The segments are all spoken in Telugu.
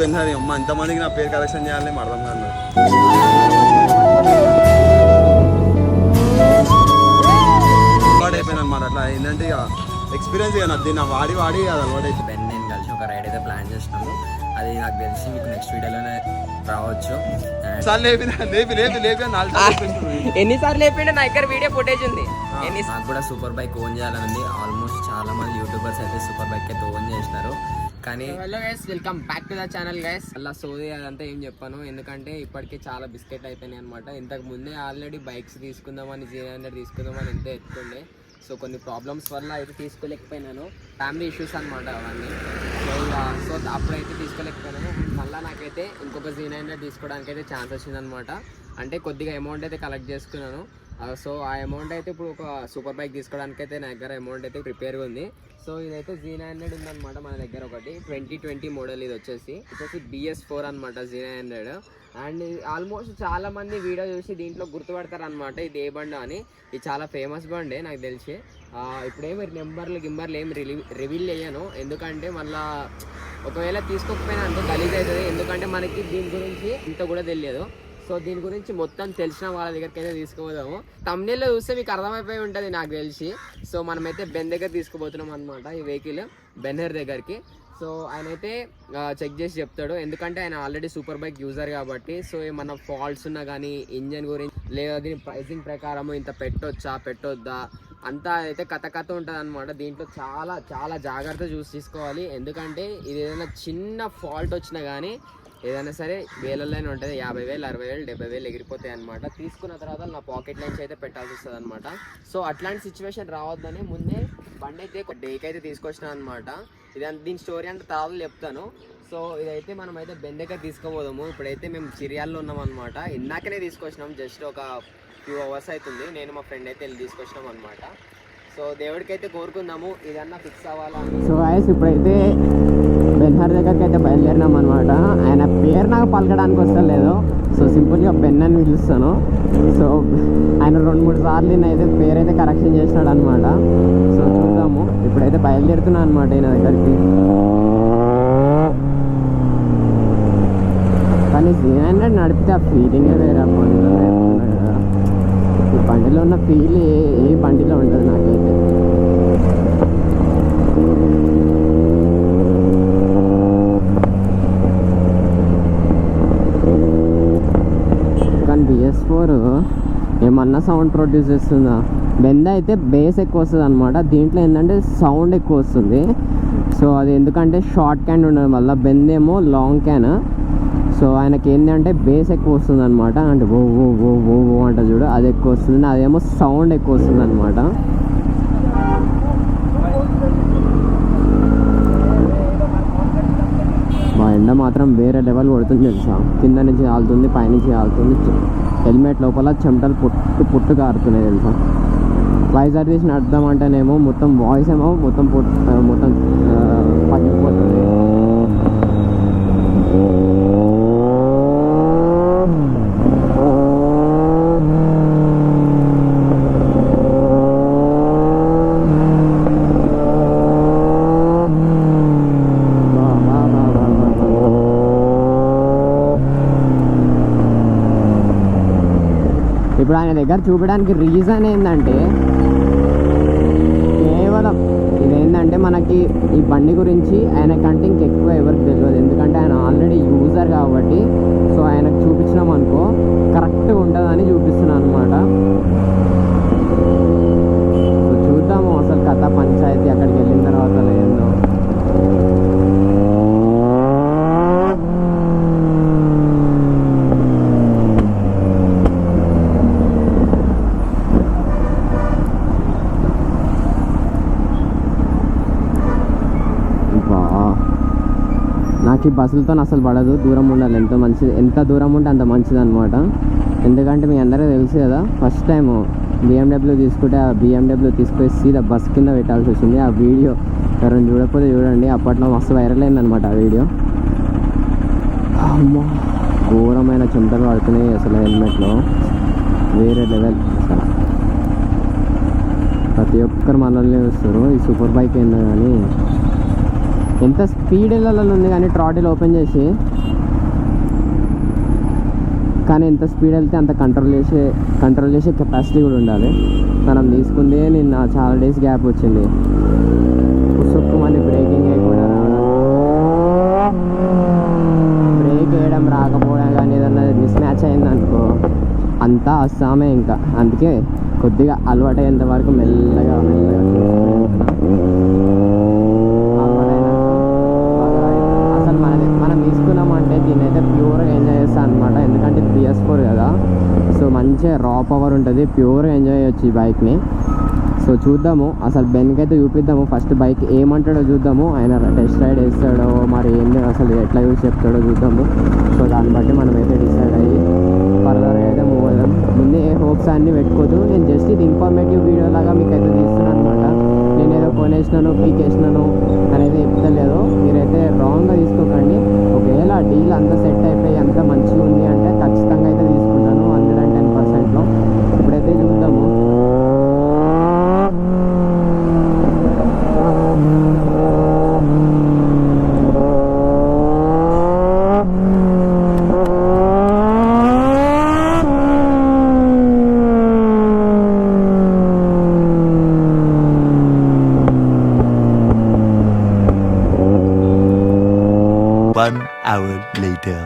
బెన్హర్ అమ్మ ఎంతమందికి నా పేరు కరెక్షన్ చేయాలని అర్థం కాదు అయిపోయింది అనమాట. అట్లా ఏంటంటే ఇక ఎక్స్పీరియన్స్ ఇక నాకు దీన్ని వాడి అది అలవాటు అయిపోయింది. బెన్ నేను కలిసి ఒక రైడ్ అయితే ప్లాన్ చేసినాము. అది నాకు తెలిసి మీకు నెక్స్ట్ వీడియోలోనే రావచ్చు. ఎన్నిసార్లు లేపిండే నా దగ్గర వీడియో ఫుటేజ్ ఉంది. నాకు కూడా సూపర్ బైక్ ఓన్ చేయాలని ఉంది. ఆల్మోస్ట్ చాలా మంది యూట్యూబర్స్ అయితే సూపర్ బైక్ అయితే ఓన్ చేసినారు. కానీ hello guys, welcome back to the channel guys. అలా సోది అదంతా ఏం చెప్పాను, ఎందుకంటే ఇప్పటికే చాలా బిస్కెట్ అయిపోయినాయి అనమాట. ఇంతకు ముందే ఆల్రెడీ బైక్స్ తీసుకుందామని G900 తీసుకుందామని ఎంతో ఎత్తుకుండే. సో కొన్ని ప్రాబ్లమ్స్ వల్ల అయితే తీసుకోలేకపోయినాను. ఫ్యామిలీ ఇష్యూస్ అనమాట అవన్నీ. సో అప్పుడైతే తీసుకోలేకపోయినాను. మళ్ళీ నాకైతే ఇంకొక G900 తీసుకోవడానికి అయితే ఛాన్స్ వచ్చిందనమాట. అంటే కొద్దిగా అమౌంట్ అయితే కలెక్ట్ చేసుకున్నాను. సో ఆ అమౌంట్ అయితే ఇప్పుడు ఒక సూపర్ బైక్ తీసుకోవడానికి అయితే నా దగ్గర అమౌంట్ అయితే ప్రిపేర్గా ఉంది. సో ఇదైతే G900 ఉందన్నమాట మన దగ్గర. ఒకటి 2020 మోడల్. ఇది వచ్చేసి BS4 అనమాట G900. అండ్ ఆల్మోస్ట్ చాలా మంది వీడియో చూసి దీంట్లో గుర్తుపడతారు అనమాట ఇది ఏ బండి అని. ఇది చాలా ఫేమస్ బండే నాకు తెలిసి. ఇప్పుడేమి గిమ్మర్లు ఏమి రివీల్ చేయను, ఎందుకంటే మళ్ళీ ఒకవేళ తీసుకోకపోయినా అంత గలీజ్ అవుతుంది. ఎందుకంటే మనకి దీని గురించి ఇంత కూడా తెలియదు. సో దీని గురించి మొత్తం తెలిసిన వాళ్ళ దగ్గరికి అయితే తీసుకుపోదాము. తమ్నెల్లో చూస్తే మీకు అర్థమైపోయి ఉంటుంది నాకు తెలిసి. సో మనమైతే బెన్ దగ్గర తీసుకుపోతున్నాం అనమాట ఈ వెహికల్, బెన్హర్ దగ్గరికి. సో ఆయన అయితే చెక్ చేసి చెప్తాడు, ఎందుకంటే ఆయన ఆల్రెడీ సూపర్ బైక్ యూజర్ కాబట్టి. సో ఏమన్నా ఫాల్ట్స్ ఉన్నా కానీ ఇంజన్ గురించి లేదా దీని ప్రైసింగ్ ప్రకారము ఇంత పెట్టొద్దా అంతా అయితే కథ ఉంటుంది అనమాట. దీంట్లో చాలా చాలా జాగ్రత్త తీసుకోవాలి. ఎందుకంటే ఇది ఏదైనా చిన్న ఫాల్ట్ వచ్చినా కానీ ఏదైనా సరే వేలల్లోనే ఉంటుంది. 50,000, 60,000, 70,000 ఎగిరిపోతాయి అనమాట. తీసుకున్న తర్వాత నా పాకెట్ లైన్స్ అయితే పెట్టాల్సి వస్తుంది అనమాట. సో అట్లాంటి సిచ్యువేషన్ రావద్దని ముందే బండి అయితే ఒక డేకి అయితే తీసుకొచ్చిన అనమాట. దీని స్టోరీ అంటే తర్వాత చెప్తాను. సో ఇదైతే మనం అయితే బెన్ దగ్గర తీసుకోబోదాము. ఇప్పుడైతే మేము చిరియాల్లో ఉన్నాం అనమాట. ఇందాకనే తీసుకొచ్చినాం, జస్ట్ ఒక ఫ్యూ అవర్స్ అవుతుంది. నేను మా ఫ్రెండ్ అయితే వెళ్ళి తీసుకొచ్చినాం అనమాట. సో దేవుడికైతే కోరుకుందాము ఇదన్నా ఫిక్స్ అవ్వాలా. సో గాయ్స్, ఇప్పుడైతే బెన్హర్ దగ్గరికి అయితే బయలుదేరినాం అనమాట. ఆయన పేరు నాకు పలకడానికి వస్తలేదు. సో సింపుల్గా బెన్ అని పిలుస్తాను. సో ఆయన 2-3 సార్లు అయితే పేరైతే కరెక్షన్ చేసినాడు అనమాట. సో చూద్దాము. ఇప్పుడైతే బయలుదేరుతున్నాను అనమాట ఈయన దగ్గరికి. కానీ G900 నడిపితే ఆ ఫీలింగే వేరే. బండిలో కదా, ఈ బండిలో ఉన్న ఫీల్ ఏ బండిలో ఉంటుంది నాకైతే. కానీ BS4 ఏమన్నా సౌండ్ ప్రొడ్యూస్ చేస్తుందా? బెంద అయితే బేస్ ఎక్కువ వస్తుంది అనమాట. దీంట్లో ఏంటంటే సౌండ్ ఎక్కువ వస్తుంది. సో అది ఎందుకంటే షార్ట్ క్యాన్ ఉండడం వల్ల. బెందేమో లాంగ్ క్యాన్. సో ఆయనకి ఏంటంటే బేస్ ఎక్కువ వస్తుంది అనమాట. అంటే ఓ ఓ ఓ ఓ ఓ అంట చూడు, అది ఎక్కువ వస్తుంది. అదేమో సౌండ్ ఎక్కువ వస్తుంది అనమాట. మా ఎండ మాత్రం వేరే లెవెల్ కొడుతుంది తెలుసా. కింద నుంచి కాలుతుంది, పైనుంచి కాలుతుంది. హెల్మెట్ లోపల చెమటలు పుట్టు కారుతున్నాయి తెలుసా. వైజాగ్ తీసి నడుద్దామంటేనేమో మొత్తం వాయిస్ ఏమో మొత్తం పగిలిపోతుంది. ఇప్పుడు ఆయన దగ్గర చూపడానికి రీజన్ ఏంటంటే కేవలం ఇదేంటంటే మనకి ఈ బండి గురించి ఆయనకంటే ఇంకెక్కువ ఎవరికి తెలియదు. ఎందుకంటే ఆయన ఆల్రెడీ యూజర్ కాబట్టి. సో ఆయనకు చూపించినాం అనుకో కరెక్ట్గా ఉంటుందని చూపిస్తున్నాను అనమాట. సో చూద్దాము అసలు కథ పంచాయతీ అక్కడికి వెళ్ళిన తర్వాత ఏందో. నాకు ఈ బస్సులతో అసలు పడదు. దూరం ఉండాలి, ఎంత దూరం ఉంటే అంత మంచిది అనమాట. ఎందుకంటే మీ అందరికీ తెలుసు కదా, ఫస్ట్ టైం BMW తీసుకుంటే ఆ BMW తీసుకొని సీదా బస్ కింద పెట్టాల్సి వచ్చింది. ఆ వీడియో ఎవరైనా చూడకపోతే చూడండి, అప్పట్లో మస్తు వైరల్ అయిందనమాట ఆ వీడియో. అమ్మో ఘోరమైన చెమటలు పడుతున్నాయి అసలు హెల్మెట్లో, వేరే లెవెల్ అసలు. ప్రతి ఒక్కరు మనల్ని చూస్తారు. ఈ సూపర్ బైక్ ఏందో కానీ ఎంత స్పీడ్ వెళ్ళాలని ఉంది. కానీ ట్రాటిల్ ఓపెన్ చేసి కానీ ఎంత స్పీడ్ వెళ్తే అంత కంట్రోల్ చేసే కెపాసిటీ కూడా ఉండాలి. మనం తీసుకుందే నిన్న చాలా డేస్ గ్యాప్ వచ్చింది. సుక్కుమని బ్రేకింగ్ కూడా బ్రేక్ వేయడం రాకపోవడం కానీ ఏదన్నా మిస్ మ్యాచ్ అయిందనుకో అంతా అస్సామే ఇంకా. అందుకే కొద్దిగా అలవాటు అయ్యేంత వరకు మెల్లగా అసలు మనం తీసుకున్నామంటే దీన్ని అయితే ప్యూర్గా ఎంజాయ్ చేస్తాను అనమాట. ఎందుకంటే PS4 కదా, సో మంచిగా రా పవర్ ఉంటుంది, ప్యూర్గా ఎంజాయ్ చేయొచ్చు ఈ బైక్ని. సో చూద్దాము, అసలు బెన్కి అయితే చూపిద్దాము. ఫస్ట్ బైక్ ఏమంటాడో చూద్దాము, ఆయన టెస్ట్ రైడ్ వేస్తాడో మరి ఏంటి అసలు ఎట్లా యూజ్ చెప్తాడో చూద్దాము. సో దాన్ని బట్టి మనం అయితే డిసైడ్ అయ్యి ఫర్దర్గా అయితే మూవ్ అవుదాం. ముందే హోప్స్ అన్నీ పెట్టుకోదు. నేను జస్ట్ ఇది ఇన్ఫర్మేటివ్ వీడియో లాగా మీకు అయితే తీస్తున్నాను అనమాట. నేను ఏదో కొనేసినాను పీకేసినాను అనేది చెప్తలేదు, మీరైతే రాంగ్గా తీసుకోకండి. ఒకవేళ డీల్ అంతా సెట్ అయిపోయి అంత మంచిగా ఉంది అంటే ఖచ్చితంగా అయితే తీసుకుంటాను 110%లో. ఇప్పుడైతే చూద్దాము. One hour later.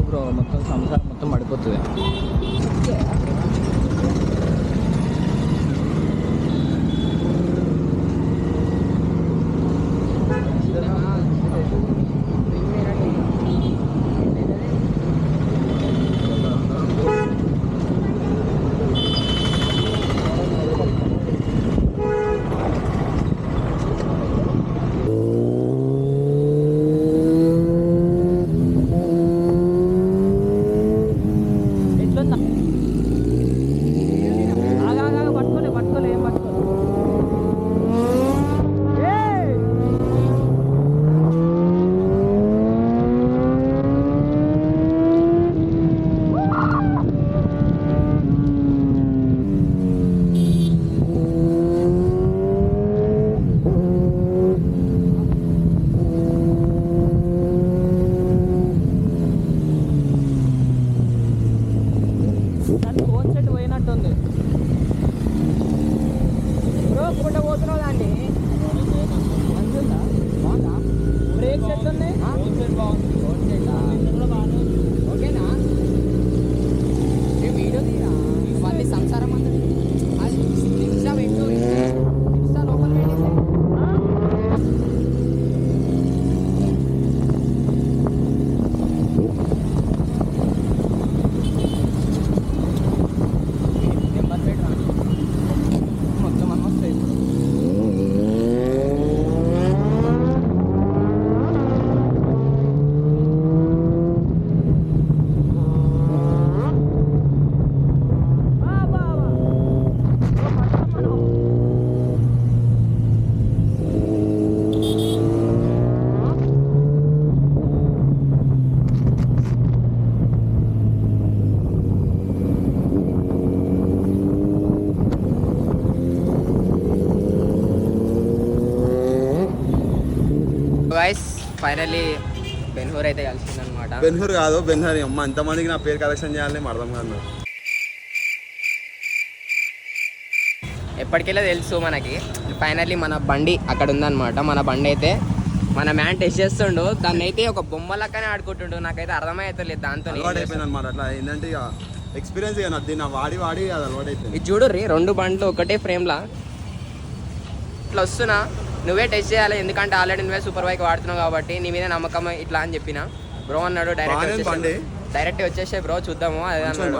బ్రో మొత్తం సంసారం మొత్తం పడిపోతుంది. గైస్ ఫైనల్లీ బెన్హూర్ అయితే కలిసింది అనమాట. బెన్హూర్ కాదు బెన్హూర్ అమ్మ, ఎంతమందికి నా పేరు కలెక్షన్ చేయాలని అర్థం కాదు. ఎప్పటికెళ్ళో తెలుసు మనకి. ఫైనల్లీ మన బండి అక్కడ ఉందన్నమాట. మన బండి అయితే మన మ్యాన్ టెస్ట్ చేస్తుండు. దాన్ని అయితే ఒక బొమ్మ లెక్కనే ఆడుకుంటుండు. నాకైతే అర్థమవుతలేదు దాంతో. అలవాటు అయిపోయింది అనమాట. అట్లా ఏంటంటే ఇక ఎక్స్పీరియన్స్ ఇక దీన్ని వాడి అది అలవాటు అయిపోయింది. ఇది చూడు రీ, 2 బండ్లు ఒకటే ఫ్రేమ్లా ఇట్లా వస్తున్నా. నువ్వే టెస్ట్ చేయాలి, ఎందుకంటే ఆల్రెడీ నువ్వే సూపర్ బైక్ వాడుతున్నావు కాబట్టి నీ మీద నమ్మకం ఇట్లా అని చెప్పిన. బ్రో అన్నాడు డైరెక్ట్ వచ్చేసే బ్రో చూద్దాము. అదే అన్నాడు.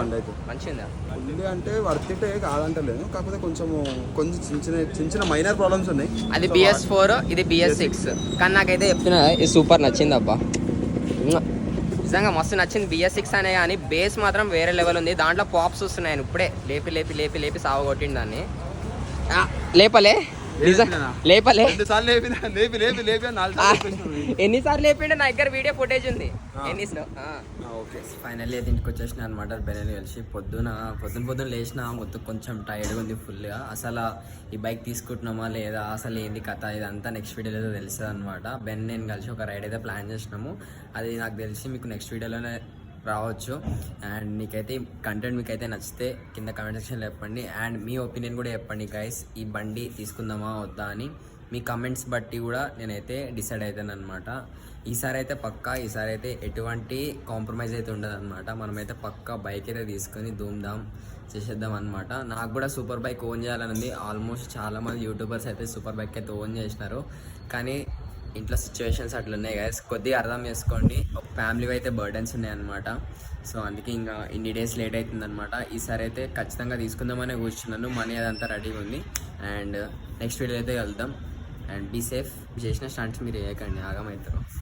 మంచిగా ఉంది అంటే వర్త్ ఇట్ కాదంటలేదు, కాకపోతే కొంచెం చిన్న చిన్న మైనర్ ప్రాబ్లమ్స్ ఉన్నాయి. అది BS4, ఇది BS6. కానీ నాకైతే చెప్తున్నా ఇది సూపర్ నచ్చింది అబ్బా, నిజంగా మస్తు నచ్చింది. BS6 అనే కానీ బేస్ మాత్రం వేరే లెవెల్ ఉంది. దాంట్లో పాప్స్ వస్తున్నాయి. ఇప్పుడే లేపి లేపి లేపి లేపి సావగొట్టిండు దాన్ని. లేపలే లేపలే ఎన్నిసార్లు లేపిండే, నా దగ్గర వీడియో ఫుటేజ్ ఉంది. ఫైనల్లీ అయితే ఇంటికి వచ్చేసిన అనమాట. బెన్నెలు కలిసి పొద్దున లేచిన మొత్తం కొంచెం టైర్డ్గా ఉంది ఫుల్గా. అసలు ఈ బైక్ తీసుకుంటున్నామా లేదా, అసలు ఏంది కథ, ఇదంతా నెక్స్ట్ వీడియోలో అయితే తెలుస్తుంది అనమాట. బెన్ నేను కలిసి ఒక రైడ్ అయితే ప్లాన్ చేసినాము. అది నాకు తెలిసి మీకు నెక్స్ట్ వీడియోలోనే రావచ్చు. అండ్ మీకైతే కంటెంట్ మీకైతే నచ్చితే కింద కామెంట్ సెక్షన్లో చెప్పండి. అండ్ మీ ఒపీనియన్ కూడా చెప్పండి గైస్, ఈ బండి తీసుకుందామా వద్దా అని. మీ కమెంట్స్ బట్టి కూడా నేనైతే డిసైడ్ అవుతాను అనమాట. ఈసారి అయితే ఎటువంటి కాంప్రమైజ్ అయితే ఉండదు అనమాట. మనమైతే పక్కా బైక్ అయితే తీసుకొని ధూమ్ధామ్ చేసేద్దాం అనమాట. నాకు కూడా సూపర్ బైక్ ఓన్ చేయాలని ఉంది. ఆల్మోస్ట్ చాలామంది యూట్యూబర్స్ అయితే సూపర్ బైక్ అయితే ఓన్ చేసినారు, కానీ ఇంట్లో సిచ్యువేషన్స్ అట్లున్నాయి గైస్. కొద్దిగా అర్థం చేసుకోండి. ఫ్యామిలీ అయితే బర్డెన్స్ ఉన్నాయన్నమాట. సో అందుకే ఇంకా ఇన్ని డేస్ లేట్ అవుతుందన్నమాట. ఈసారి అయితే ఖచ్చితంగా తీసుకుందామనే కూర్చున్నాను. మనీ అదంతా రెడీగా ఉంది. అండ్ నెక్స్ట్ వీడియో అయితే వెళ్దాం. And be safe. చేసిన స్టంట్స్ మీరు వేయకండి, ఆగమవుతారు.